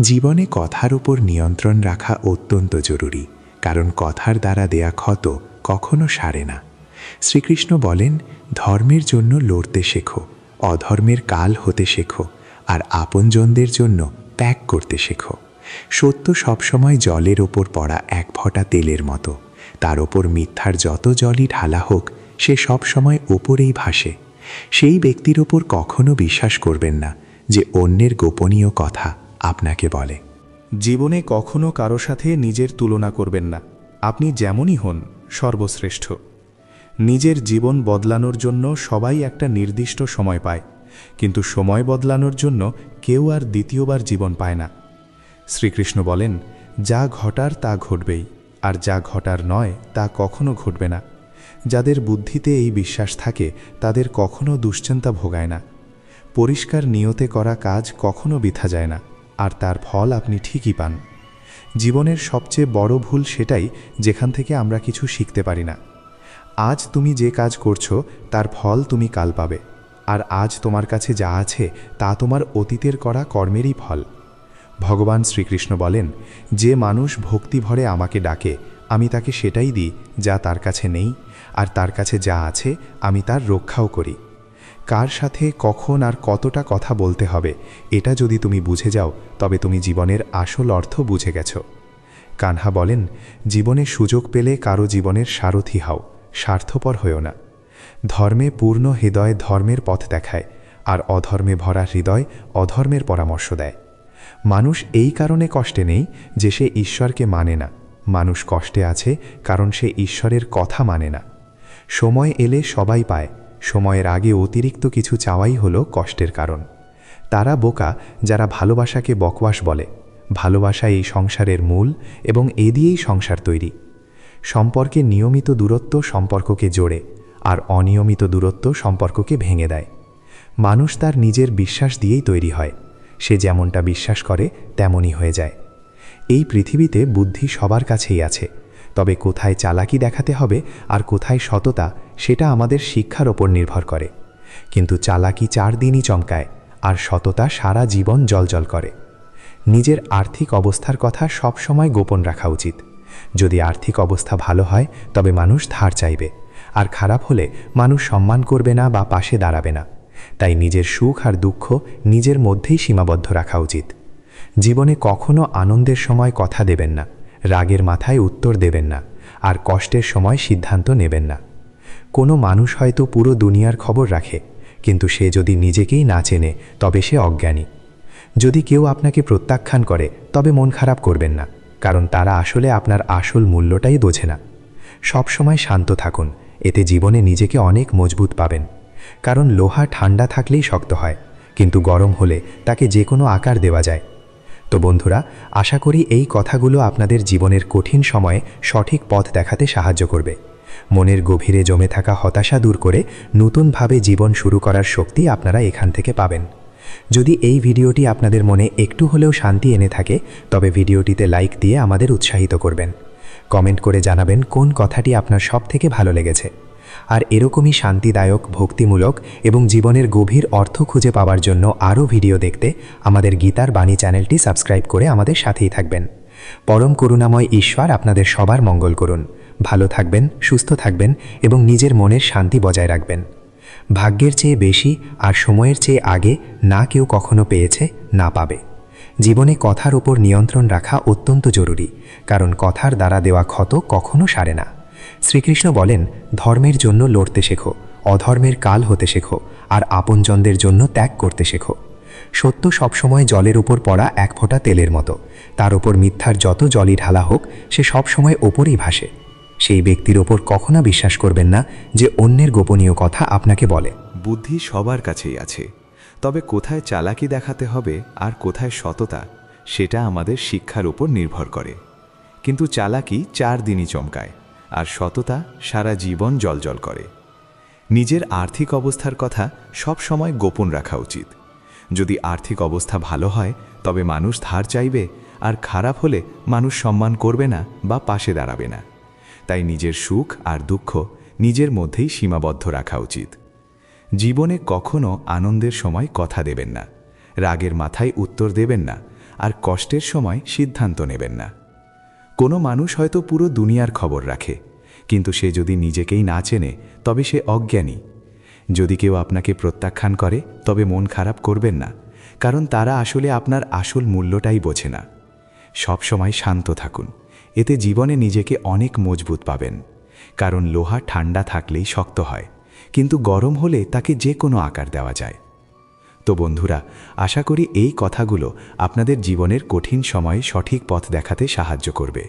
জীবনে কথার উপর নিয়ন্ত্রণ রাখা অত্যন্ত জরুরি, কারণ কথার দ্বারা দেয়া ক্ষত কখনো সারে না। শ্রীকৃষ্ণ বলেন, ধর্মের জন্য লড়তে শেখো, অধর্মের কাল হতে শেখো, আর আপনজনদের জন্য ত্যাগ করতে শেখো। সত্য সবসময় জলের ওপর পড়া এক ফোঁটা তেলের মতো, তার ওপর মিথ্যার যত জলই ঢালা হোক সে সবসময় ওপরেই ভাসে। সেই ব্যক্তির ওপর কখনো বিশ্বাস করবেন না যে অন্যের গোপনীয় কথা আপনাকে বলে। জীবনে কখনো কারো সাথে নিজের তুলনা করবেন না। আপনি যেমনই হন সর্বশ্রেষ্ঠ। নিজের জীবন বদলানোর জন্য সবাই একটা নির্দিষ্ট সময় পায়, কিন্তু সময় বদলানোর জন্য কেউ আর দ্বিতীয়বার জীবন পায় না। শ্রীকৃষ্ণ বলেন, যা ঘটার তা ঘটবেই, আর যা ঘটার নয় তা কখনো ঘটবে না। যাদের বুদ্ধিতে এই বিশ্বাস থাকে তাদের কখনো দুশ্চিন্তা ভোগায় না। পরিষ্কার নিয়তে করা কাজ কখনো বৃথা যায় না, আর তার ফল আপনি ঠিকই পান। জীবনের সবচেয়ে বড় ভুল সেটাই যেখান থেকে আমরা কিছু শিখতে পারি না। আজ তুমি যে কাজ করছো তার ফল তুমি কাল পাবে, আর আজ তোমার কাছে যা আছে তা তোমার অতীতের করা কর্মেরই ফল। ভগবান শ্রীকৃষ্ণ বলেন, যে মানুষ ভক্তি ভরে আমাকে ডাকে আমি তাকে সেটাই দিই যা তার কাছে নেই, আর তার কাছে যা আছে আমি তার রক্ষাও করি। কার সাথে কখন আর কতটা কথা বলতে হবে এটা যদি তুমি বুঝে যাও, তবে তুমি জীবনের আসল অর্থ বুঝে গেছো। কানহা বলেন, জীবনে সুযোগ পেলে কারো জীবনের সারথি হও, স্বার্থপর হয়েও না। ধর্মে পূর্ণ হৃদয় ধর্মের পথ দেখায়, আর অধর্মে ভরা হৃদয় অধর্মের পরামর্শ দেয়। মানুষ এই কারণে কষ্টে নেই যে সে ঈশ্বরকে মানে না, মানুষ কষ্টে আছে কারণ সে ঈশ্বরের কথা মানে না। সময় এলে সবাই পায়, সময়ের আগে অতিরিক্ত কিছু চাওয়াই হলো কষ্টের কারণ। তারা বোকা যারা ভালোবাসাকে বকওয়াস বলে। ভালোবাসা এই সংসারের মূল, এবং এ দিয়েই সংসার তৈরি। সম্পর্কে নিয়মিত দূরত্ব সম্পর্ককে জোড়ে, আর অনিয়মিত দূরত্ব সম্পর্ককে ভেঙে দেয়। মানুষ তার নিজের বিশ্বাস দিয়েই তৈরি হয়, সে যেমনটা বিশ্বাস করে তেমনই হয়ে যায়। এই পৃথিবীতে বুদ্ধি সবার কাছেই আছে, তবে কোথায় চালাকি দেখাতে হবে আর কোথায় সততা সেটা আমাদের শিক্ষার ওপর নির্ভর করে। কিন্তু চালাকি 4 দিনই চমকায়, আর সততা সারা জীবন জ্বলজ্বল করে। নিজের আর্থিক অবস্থার কথা সব সময় গোপন রাখা উচিত। যদি আর্থিক অবস্থা ভালো হয় তবে মানুষ ধার চাইবে, আর খারাপ হলে মানুষ সম্মান করবে না বা পাশে দাঁড়াবে না। তাই নিজের সুখ আর দুঃখ নিজের মধ্যেই সীমাবদ্ধ রাখা উচিত। জীবনে কখনো আনন্দের সময় কথা দেবেন না, রাগের মাথায় উত্তর দেবেন না, আর কষ্টের সময় সিদ্ধান্ত নেবেন না। কোনো মানুষ হয়তো পুরো দুনিয়ার খবর রাখে, কিন্তু সে যদি নিজেকেই না চেনে তবে সে অজ্ঞানী। যদি কেউ আপনাকে প্রত্যাখ্যান করে তবে মন খারাপ করবেন না, কারণ তারা আসলে আপনার আসল মূল্যটাই বোঝে না। সবসময় শান্ত থাকুন, এতে জীবনে নিজেকে অনেক মজবুত পাবেন। কারণ লোহা ঠান্ডা থাকলেই শক্ত হয়, কিন্তু গরম হলে তাকে যে কোনো আকার দেওয়া যায়। তো বন্ধুরা, আশা করি এই কথাগুলো আপনাদের জীবনের কঠিন সময়ে সঠিক পথ দেখাতে সাহায্য করবে। মনের গভীরে জমে থাকা হতাশা দূর করে নতুনভাবে জীবন শুরু করার শক্তি আপনারা এখান থেকে পাবেন। যদি এই ভিডিওটি আপনাদের মনে একটু হলেও শান্তি এনে থাকে তবে ভিডিওটিতে লাইক দিয়ে আমাদের উৎসাহিত করবেন। কমেন্ট করে জানাবেন কোন কথাটি আপনার সবথেকে ভালো লেগেছে। আর এরকমই শান্তিদায়ক, ভক্তিমূলক এবং জীবনের গভীর অর্থ খুঁজে পাওয়ার জন্য আরও ভিডিও দেখতে আমাদের গীতার বাণী চ্যানেলটি সাবস্ক্রাইব করে আমাদের সাথেই থাকবেন। পরম করুণাময় ঈশ্বর আপনাদের সবার মঙ্গল করুন। ভালো থাকবেন, সুস্থ থাকবেন এবং নিজের মনের শান্তি বজায় রাখবেন। ভাগ্যের চেয়ে বেশি আর সময়ের চেয়ে আগে না কেউ কখনো পেয়েছে, না পাবে। জীবনে কথার ওপর নিয়ন্ত্রণ রাখা অত্যন্ত জরুরি, কারণ কথার দ্বারা দেওয়া ক্ষত কখনো সারে না। শ্রীকৃষ্ণ বলেন, ধর্মের জন্য লড়তে শেখো, অধর্মের কাল হতে শেখো, আর আপনজনদের জন্য ত্যাগ করতে শেখো। সত্য সবসময় জলের উপর পড়া এক ফোঁটা তেলের মতো, তার ওপর মিথ্যার যত জলই ঢালা হোক সে সবসময় ওপরেই ভাসে। সেই ব্যক্তির ওপর কখনো বিশ্বাস করবেন না যে অন্যের গোপনীয় কথা আপনাকে বলে। বুদ্ধি সবার কাছেই আছে, তবে কোথায় চালাকি দেখাতে হবে আর কোথায় সততা সেটা আমাদের শিক্ষার উপর নির্ভর করে। কিন্তু চালাকি 4 দিনই চমকায়, আর সততা সারা জীবন জ্বলজ্বল করে। নিজের আর্থিক অবস্থার কথা সব সময় গোপন রাখা উচিত। যদি আর্থিক অবস্থা ভালো হয় তবে মানুষ ধার চাইবে, আর খারাপ হলে মানুষ সম্মান করবে না বা পাশে দাঁড়াবে না। তাই নিজের সুখ আর দুঃখ নিজের মধ্যেই সীমাবদ্ধ রাখা উচিত। জীবনে কখনো আনন্দের সময় কথা দেবেন না, রাগের মাথায় উত্তর দেবেন না, আর কষ্টের সময় সিদ্ধান্ত নেবেন না। কোনো মানুষ হয়তো পুরো দুনিয়ার খবর রাখে, কিন্তু সে যদি নিজেকেই না চেনে তবে সে অজ্ঞানী। যদি কেউ আপনাকে প্রত্যাখ্যান করে তবে মন খারাপ করবেন না, কারণ তারা আসলে আপনার আসল মূল্যটাই বোঝে না। সব সময় শান্ত থাকুন, এতে জীবনে নিজেকে অনেক মজবুত পাবেন। কারণ লোহা ঠান্ডা থাকলেই শক্ত হয়, কিন্তু গরম হলে তাকে যে কোনো আকার দেওয়া যায়। তো বন্ধুরা, আশা করি এই কথাগুলো আপনাদের জীবনের কঠিন সময়ে সঠিক পথ দেখাতে সাহায্য করবে।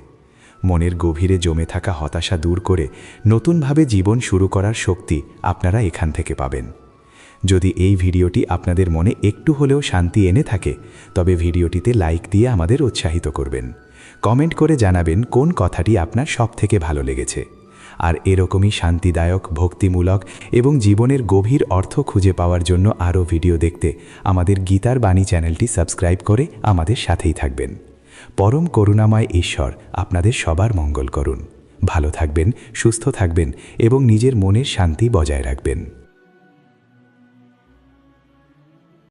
মনের গভীরে জমে থাকা হতাশা দূর করে নতুনভাবে জীবন শুরু করার শক্তি আপনারা এখান থেকে পাবেন। যদি এই ভিডিওটি আপনাদের মনে একটু হলেও শান্তি এনে থাকে তবে ভিডিওটিতে লাইক দিয়ে আমাদের উৎসাহিত করবেন। কমেন্ট করে জানাবেন কোন কথাটি আপনার সবথেকে ভালো লেগেছে। আর এরকমই শান্তিদায়ক, ভক্তিমূলক এবং জীবনের গভীর অর্থ খুঁজে পাওয়ার জন্য আরও ভিডিও দেখতে আমাদের গীতার বাণী চ্যানেলটি সাবস্ক্রাইব করে আমাদের সাথেই থাকবেন। পরম করুণাময় ঈশ্বর আপনাদের সবার মঙ্গল করুন। ভালো থাকবেন, সুস্থ থাকবেন এবং নিজের মনের শান্তি বজায় রাখবেন।